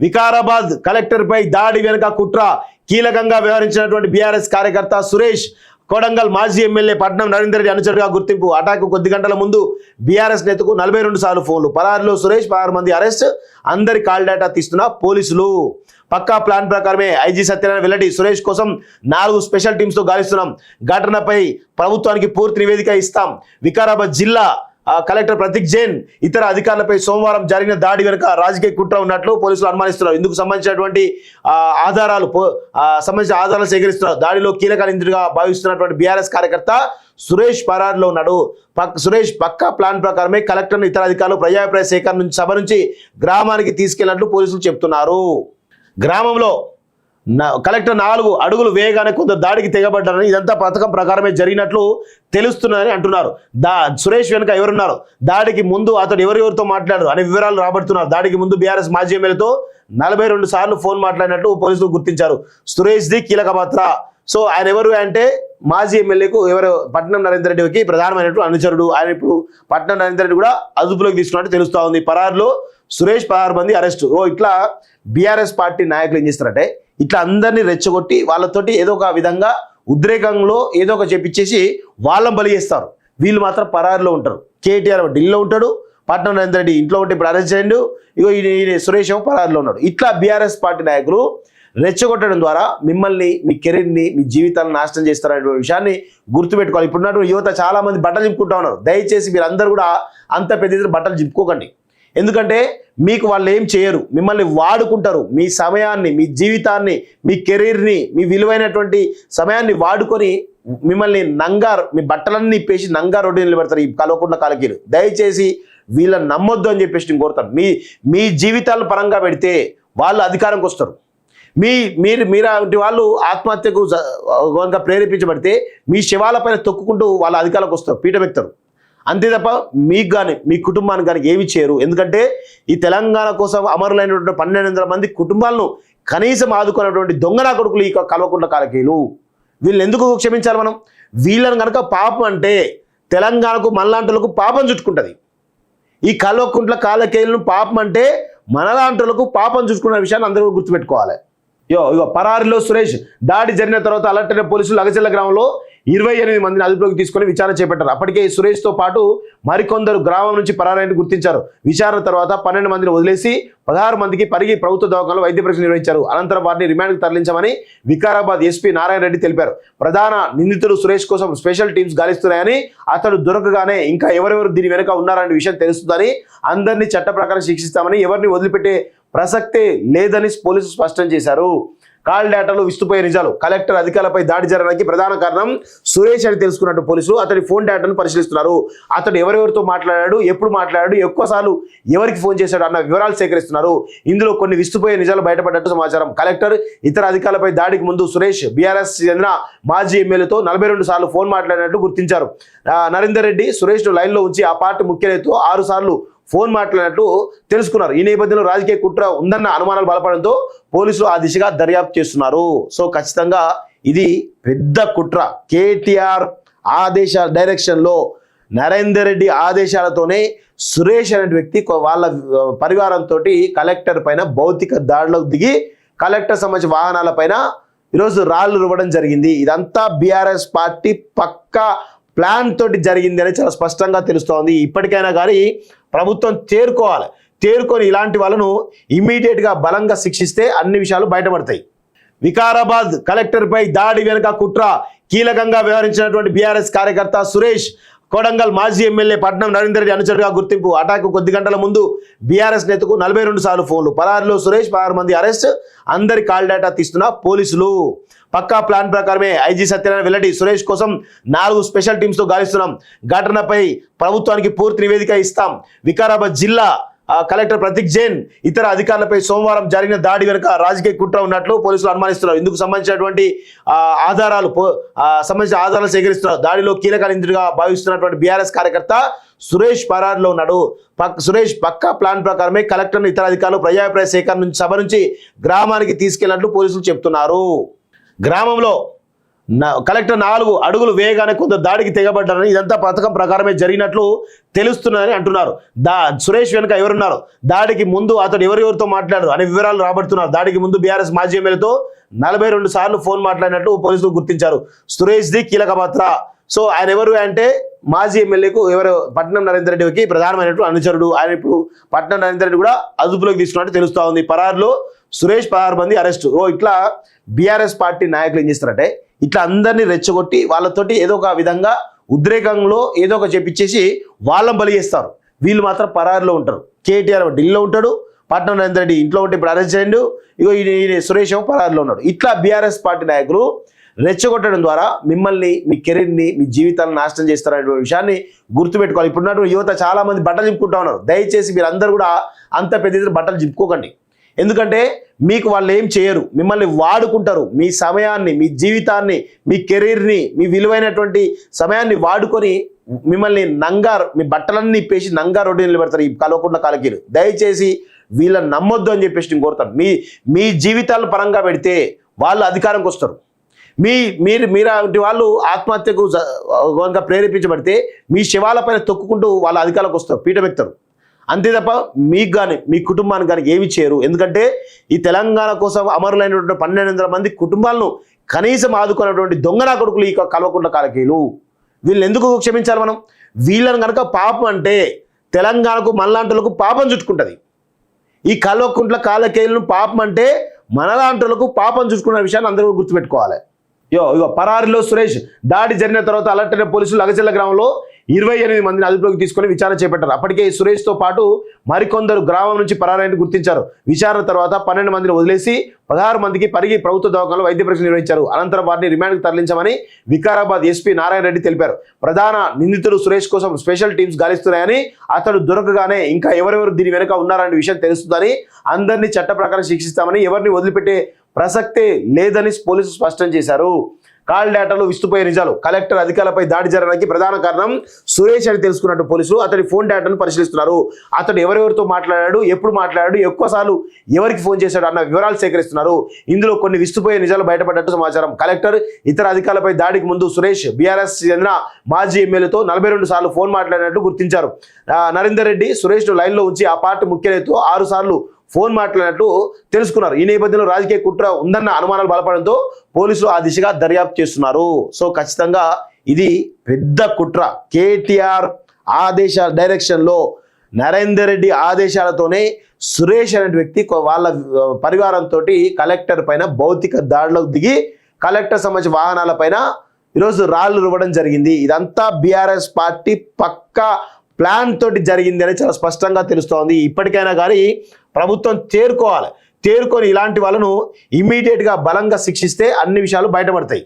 వికారాబాద్ కలెక్టర్పై దాడి వెనుక కుట్ర కీలకంగా వ్యవహరించినటువంటి బీఆర్ఎస్ కార్యకర్త సురేష్ కొడంగల్ మాజీ ఎమ్మెల్యే పట్నం నరేందర్ రెడ్డి అనుచరుగా గుర్తింపు. అటాకు కొద్ది గంటల ముందు బీఆర్ఎస్ నేతకు 42 సార్లు ఫోన్లు. పరారిలో సురేష్, 16 మంది అరెస్ట్. అందరి కాల్ డేటా తీస్తున్న పోలీసులు. పక్కా ప్లాన్ ప్రకారమే ఐజీ సత్యనారాయణ వెల్లడి. సురేష్ కోసం 4 స్పెషల్ టీమ్స్ తో గాలిస్తున్నాం. ఘటనపై ప్రభుత్వానికి పూర్తి నివేదిక ఇస్తాం. వికారాబాద్ జిల్లా కలెక్టర్ ప్రతీక్ జైన్ ఇతర అధికారులపై సోమవారం జరిగిన దాడి వెనుక రాజకీయ కుట్ర ఉన్నట్లు పోలీసులు అనుమానిస్తున్నారు. ఇందుకు సంబంధించినటువంటి ఆధారాలు సేకరిస్తున్నారు. దాడిలో కీలక నిందితుడిగా భావిస్తున్నటువంటి బీఆర్ఎస్ కార్యకర్త సురేష్ పరారిలో ఉన్నాడు. సురేష్ పక్కా ప్లాన్ ప్రకారమే కలెక్టర్ను ఇతర అధికారులు ప్రజాభిప్రాయ సేకరణ నుంచి సభ నుంచి గ్రామానికి తీసుకెళ్లినట్లు పోలీసులు చెప్తున్నారు. గ్రామంలో కలెక్టర్ 4 అడుగులు వేయగానే కొందరు దాడికి తెగబడ్డారని, ఇదంతా పథకం ప్రకారమే జరిగినట్లు తెలుస్తుందని అంటున్నారు. సురేష్ వెనుక ఎవరున్నారు, దాడికి ముందు అతడు ఎవరెవరితో మాట్లాడారు అనే వివరాలు రాబడుతున్నారు. దాడికి ముందు బీఆర్ఎస్ మాజీ ఎమ్మెల్యేతో 42 సార్లు ఫోన్ మాట్లాడినట్లు పోలీసులు గుర్తించారు. సురేష్ది కీలక పాత్ర. సో ఆయన ఎవరు అంటే మాజీ ఎమ్మెల్యేకు పట్నం నరేందర్ రెడ్డికి ప్రధానమైనటువంటి అనుచరుడు. ఆయన ఇప్పుడు పట్నం నరేందర్ రెడ్డి కూడా అదుపులోకి తీసుకున్నట్టు తెలుస్తా ఉంది. పరారులో సురేష్, 16 మంది అరెస్టు. ఇట్లా బీఆర్ఎస్ పార్టీ నాయకులు ఏం చేస్తారంటే ఇట్లా అందరినీ రెచ్చగొట్టి వాళ్ళతోటి ఏదో ఒక విధంగా ఉద్రేకంలో ఏదో ఒక చెప్పించేసి వాళ్ళని బలి చేస్తారు. వీళ్ళు మాత్రం పరారులో ఉంటారు. కేటీఆర్ ఢిల్లీలో ఉంటాడు, పట్నం నరేందర్ రెడ్డి ఇంట్లో ఉంటే ఇప్పుడు అరెస్ట్ చేయండు. ఈయన సురేష్ పరారులో ఉన్నాడు. ఇట్లా బీఆర్ఎస్ పార్టీ నాయకులు రెచ్చగొట్టడం ద్వారా మిమ్మల్ని, మీ కెరీర్ని, మీ జీవితాలను నాశనం చేస్తారనే విషయాన్ని గుర్తుపెట్టుకోవాలి. ఇప్పుడున్నటువంటి యువత చాలా మంది బట్టలు చింపుకుంటా ఉన్నారు. దయచేసి మీరు అందరూ కూడా అంత పెద్ద బట్టలు చింపుకోకండి. ఎందుకంటే మీకు వాళ్ళు ఏం చేయరు, మిమ్మల్ని వాడుకుంటారు. మీ సమయాన్ని, మీ జీవితాన్ని, మీ కెరీర్ని, మీ విలువైనటువంటి సమయాన్ని వాడుకొని మిమ్మల్ని మీ బట్టలన్నీ ఇప్పేసి నంగా రోడ్డు నిలబెడతారు ఈ కలవకుండా కాలకీలు. దయచేసి వీళ్ళని నమ్మొద్దు అని చెప్పేసి నేను కోరుతాను. మీ జీవితాలను పరంగా పెడితే వాళ్ళు అధికారంకి వస్తారు. మీలాంటి వాళ్ళు ఆత్మహత్యకు కనుక ప్రేరేపించబడితే మీ శవాలపైన తొక్కుకుంటూ వాళ్ళ అధికారులకు వస్తారు, పీఠమెత్తారు. అంతే తప్ప మీకు కానీ మీ కుటుంబానికి కానీ ఏమి చేయరు. ఎందుకంటే ఈ తెలంగాణ కోసం అమరులైనటువంటి 1200 మంది కుటుంబాలను కనీసం ఆదుకున్నటువంటి దొంగనా కొడుకులు ఈ కల్వకుంట్ల కాలకేయులు. వీళ్ళని ఎందుకు క్షమించాలి మనం? వీళ్ళని కనుక పాపం అంటే తెలంగాణకు మనలాంటి పాపం చుట్టుకుంటుంది. ఈ కల్వకుంట్ల కాలకేయులను పాపం అంటే మనలాంటి పాపం చుట్టుకున్న విషయాన్ని అందరూ గుర్తుపెట్టుకోవాలి. ఇగో పరారిలో సురేష్ దాడి జరిగిన తర్వాత అలర్ట్ అయిన పోలీసులు అగచెల్ల గ్రామంలో 28 మందిని అదుపులోకి తీసుకుని విచారణ చేపట్టారు. అప్పటికే సురేష్తో పాటు మరికొందరు గ్రామం నుంచి పరారైన గుర్తించారు. విచారణ తర్వాత 12 మందిని వదిలేసి 16 మందికి పరిగి ప్రభుత్వ దవాఖానలో వైద్య పరీక్ష నిర్వహించారు. అనంతరం వారిని రిమాండ్కి తరలించామని వికారాబాద్ ఎస్పీ నారాయణ రెడ్డి తెలిపారు. ప్రధాన నిందితులు సురేష్ కోసం స్పెషల్ టీమ్స్ గాలిస్తున్నాయని, అతడు దొరకగానే ఇంకా ఎవరెవరు దీని వెనుక ఉన్నారనే విషయం తెలుస్తుందని, అందరినీ చట్ట ప్రకారం శిక్షిస్తామని, ఎవరిని వదిలిపెట్టే ప్రసక్తే లేదని పోలీసులు స్పష్టం చేశారు. కాల్ డేటాలో విస్తుపోయే నిజాలు. కలెక్టర్ అధికారులపై దాడి జరగడానికి ప్రధాన కారణం సురేష్ అని తెలుసుకున్నట్టు పోలీసులు అతడి ఫోన్ డేటాను పరిశీలిస్తున్నారు. అతడు ఎవరెవరితో మాట్లాడాడు, ఎప్పుడు మాట్లాడాడు, ఎక్కువసార్లు ఎవరికి ఫోన్ చేశాడు అన్న వివరాలు సేకరిస్తున్నారు. ఇందులో కొన్ని విస్తుపోయే నిజాలు బయటపడ్డట్టు సమాచారం. కలెక్టర్ ఇతర అధికారులపై దాడికి ముందు సురేష్ బీఆర్ఎస్ చెందిన మాజీ ఎమ్మెల్యేతో 42 సార్లు ఫోన్ మాట్లాడినట్టు గుర్తించారు. నరేందర్ రెడ్డి సురేష్ను లైన్లో ఉంచి ఆ పార్టీ ముఖ్య నేతతో 6 సార్లు ఫోన్ మాట్లాడినట్లు తెలుసుకున్నారు. ఈ నేపథ్యంలో రాజకీయ కుట్ర ఉందన్న అనుమానాలు బలపడంతో పోలీసులు ఆ దిశగా దర్యాప్తు చేస్తున్నారు. సో ఖచ్చితంగా ఇది పెద్ద కుట్ర. కేటీఆర్ డైరెక్షన్లో నరేందర్ రెడ్డి ఆదేశాలతోనే సురేష్ అనే వ్యక్తి వాళ్ళ పరివారంతో కలెక్టర్ పైన భౌతిక దాడిలోకి దిగి కలెక్టర్ సంబంధించిన వాహనాల పైన ఈరోజు రాళ్లు రువ్వడం జరిగింది. ఇదంతా బీఆర్ఎస్ పార్టీ పక్కా ప్లాన్ తోటి జరిగింది అని చాలా స్పష్టంగా తెలుస్తోంది. ఇప్పటికైనా కానీ ప్రభుత్వం తేరుకొని ఇలాంటి వాళ్ళను ఇమ్మీడియట్గా బలంగా శిక్షిస్తే అన్ని విషయాలు బయటపడతాయి. వికారాబాద్ కలెక్టర్పై దాడి వెనుక కుట్ర కీలకంగా వ్యవహరించినటువంటి బీఆర్ఎస్ కార్యకర్త సురేష్ కొడంగల్ మాజీ ఎమ్మెల్యే పట్నం నరేందర్ రెడ్డి అనుచరుగా గుర్తింపు. అటాకు కొద్ది గంటల ముందు బీఆర్ఎస్ నేతకు 42 సార్లు ఫోన్లు. పరారిలో సురేష్, 16 మంది అరెస్ట్. అందరి కాల్ డేటా తీస్తున్న పోలీసులు. పక్కా ప్లాన్ ప్రకారమే ఐజీ సత్యనారాయణ వెల్లడి. సురేష్ కోసం 4 స్పెషల్ టీమ్స్ తో గాలిస్తున్నాం. ఘటనపై ప్రభుత్వానికి పూర్తి నివేదిక ఇస్తాం. వికారాబాద్ జిల్లా కలెక్టర్ ప్రతీక్ జైన్ ఇతర అధికారులపై సోమవారం జరిగిన దాడి వెనుక రాజకీయ కుట్ర ఉన్నట్లు పోలీసులు అనుమానిస్తున్నారు. ఇందుకు సంబంధించినటువంటి ఆధారాలు సేకరిస్తున్నారు. దాడిలో కీలక నిందితుడిగా భావిస్తున్నటువంటి బీఆర్ఎస్ కార్యకర్త సురేష్ పరారిలో ఉన్నాడు. సురేష్ పక్కా ప్లాన్ ప్రకారమే కలెక్టర్ను ఇతర అధికారులు ప్రజాభిప్రాయ సేకరణ నుంచి సభ నుంచి గ్రామానికి తీసుకెళ్లినట్లు పోలీసులు చెప్తున్నారు. గ్రామంలో కలెక్టర్ 4 అడుగులు వేయగానే కొందరు దాడికి తెగబడ్డారని, ఇదంతా పథకం ప్రకారమే జరిగినట్లు తెలుస్తుందని అంటున్నారు. సురేష్ వెనుక ఎవరున్నారు, దాడికి ముందు అతడు ఎవరెవరితో మాట్లాడారు అనే వివరాలు రాబడుతున్నారు. దాడికి ముందు బీఆర్ఎస్ మాజీ ఎమ్మెల్యేతో 42 సార్లు ఫోన్ మాట్లాడినట్లు పోలీసులు గుర్తించారు. సురేష్ది కీలక పాత్ర. సో ఆయన ఎవరు అంటే మాజీ ఎమ్మెల్యేకు ఎవరు పట్నం నరేందర్ రెడ్డికి ప్రధానమైనటువంటి అనుచరుడు. ఆయన ఇప్పుడు పట్నం నరేందర్ రెడ్డి కూడా అదుపులోకి తీసుకున్నట్టు తెలుస్తా ఉంది. పరారులో సురేష్ 16 మంది అరెస్టు. ఇట్లా బీఆర్ఎస్ పార్టీ నాయకులు ఏం చేస్తారంటే ఇట్లా అందరినీ రెచ్చగొట్టి వాళ్ళతోటి ఏదో ఒక విధంగా ఉద్రేకంలో ఏదో ఒక చెప్పించేసి వాళ్ళని బలి చేస్తారు. వీళ్ళు మాత్రం పరారులో ఉంటారు. కేటీఆర్ ఢిల్లీలో ఉంటాడు, పట్నం నరేందర్ రెడ్డి ఇంట్లో ఉంటే ఇప్పుడు అరెస్ట్ చేయండు, ఈయన సురేష్ పరారులో ఉన్నాడు. ఇట్లా బీఆర్ఎస్ పార్టీ నాయకులు రెచ్చగొట్టడం ద్వారా మిమ్మల్ని, మీ కెరీర్ని, మీ జీవితాలను నాశనం చేస్తారనే విషయాన్ని గుర్తుపెట్టుకోవాలి. ఇప్పుడున్నటువంటి యువత చాలా మంది బట్టలు చింపుకుంటా ఉన్నారు. దయచేసి మీరందరూ కూడా అంత పెద్ద బట్టలు చింపుకోకండి. ఎందుకంటే మీకు వాళ్ళు ఏం చేయరు, మిమ్మల్ని వాడుకుంటారు. మీ సమయాన్ని, మీ జీవితాన్ని, మీ కెరీర్ని, మీ విలువైనటువంటి సమయాన్ని వాడుకొని మిమ్మల్ని మీ బట్టలన్నీ ఇప్పేసి నంగా రోడ్డు నిలబెడతారు ఈ కల్వకుంట్ల కాలకీలు. దయచేసి వీళ్ళని నమ్మొద్దు అని చెప్పేసి నేను కోరుతాను. మీ జీవితాలను పరంగా పెడితే వాళ్ళు అధికారంకి వస్తారు. మీలాంటి వాళ్ళు ఆత్మహత్యకు కనుక ప్రేరేపించబడితే మీ శవాలపైన తొక్కుకుంటూ వాళ్ళ అధికారంలోకి వస్తారు, పీఠమెక్తారు. అంతే తప్ప మీకు కానీ మీ కుటుంబానికి కానీ ఏమి చేయరు. ఎందుకంటే ఈ తెలంగాణ కోసం అమరులైనటువంటి 1200 మంది కుటుంబాలను కనీసం ఆదుకున్నటువంటి దొంగనా కొడుకులు ఈ కల్వకుంట్ల కాలకీలు. వీళ్ళని ఎందుకు క్షమించాలి మనం? వీళ్ళని కనుక పాపం అంటే తెలంగాణకు మనలాంటి పాపం చుట్టుకుంటుంది. ఈ కల్వకుంట్ల కాలకీలను పాపం అంటే మనలాంటి పాపం చుట్టుకున్న విషయాన్ని అందరూ గుర్తుపెట్టుకోవాలి. ఇగో పరారిలో సురేష్ దాడి జరిగిన తర్వాత అలర్ట్ అయిన పోలీసులు అగచెల్ల గ్రామంలో 28 మందిని అదుపులోకి తీసుకొని విచారణ చేపట్టారు. అప్పటికే సురేష్తో పాటు మరికొందరు గ్రామం నుంచి పరారైన గుర్తించారు. విచారణ తర్వాత 12 మందిని వదిలేసి 16 మందికి పరిగి ప్రభుత్వ దవాఖానలో వైద్య పరీక్ష నిర్వహించారు. అనంతరం వారిని రిమాండ్కి తరలించామని వికారాబాద్ ఎస్పీ నారాయణ రెడ్డి తెలిపారు. ప్రధాన నిందితుడు సురేష్ కోసం స్పెషల్ టీమ్స్ గాలిస్తున్నాయని, అతడు దొరకగానే ఇంకా ఎవరెవరు దీని వెనుక ఉన్నారనే విషయం తెలుస్తుందని, అందరినీ చట్ట ప్రకారం శిక్షిస్తామని, ఎవరిని వదిలిపెట్టే ప్రసక్తే లేదని పోలీసులు స్పష్టం చేశారు. కాల్ డేటాలో విస్తుపోయే నిజాలు. కలెక్టర్ అధికారులపై దాడి జరగడానికి ప్రధాన కారణం సురేష్ అని తెలుసుకున్నట్టు పోలీసులు అతడి ఫోన్ డేటాను పరిశీలిస్తున్నారు. అతడు ఎవరెవరితో మాట్లాడాడు, ఎప్పుడు మాట్లాడాడు, ఎక్కువసార్లు ఎవరికి ఫోన్ చేశాడు అన్న వివరాలు సేకరిస్తున్నారు. ఇందులో కొన్ని విస్తుపోయే నిజాలు బయటపడ్డట్టు సమాచారం. కలెక్టర్ ఇతర అధికారులపై దాడికి ముందు సురేష్ బీఆర్ఎస్ చెందిన మాజీ ఎమ్మెల్యేతో 42 సార్లు ఫోన్ మాట్లాడినట్టు గుర్తించారు. నరేందర్ రెడ్డి సురేష్ను లైన్లో ఉంచి ఆ పార్టీ ముఖ్య నేతతో 6 సార్లు ఫోన్ మాట్లాడినట్టు తెలుసుకున్నారు. ఈ నేపథ్యంలో రాజకీయ కుట్ర ఉందన్న అనుమానాలు బలపడంతో పోలీసులు ఆ దిశగా దర్యాప్తు చేస్తున్నారు. సో ఖచ్చితంగా ఇది పెద్ద కుట్ర. కేటీఆర్ డైరెక్షన్లో నరేందర్ రెడ్డి ఆదేశాలతోనే సురేష్ అనే వ్యక్తి వాళ్ళ పరివారంతో కలెక్టర్ పైన భౌతిక దాడిలోకి దిగి కలెక్టర్ సంబంధించిన వాహనాల పైన ఈరోజు రాళ్లు రువ్వడం జరిగింది. ఇదంతా బీఆర్ఎస్ పార్టీ పక్కా ప్లాన్ తోటి జరిగింది అని చాలా స్పష్టంగా తెలుస్తోంది. ఇప్పటికైనా కానీ ప్రభుత్వం తేరుకొని ఇలాంటి వాళ్ళను ఇమ్మీడియట్గా బలంగా శిక్షిస్తే అన్ని విషయాలు బయటపడతాయి.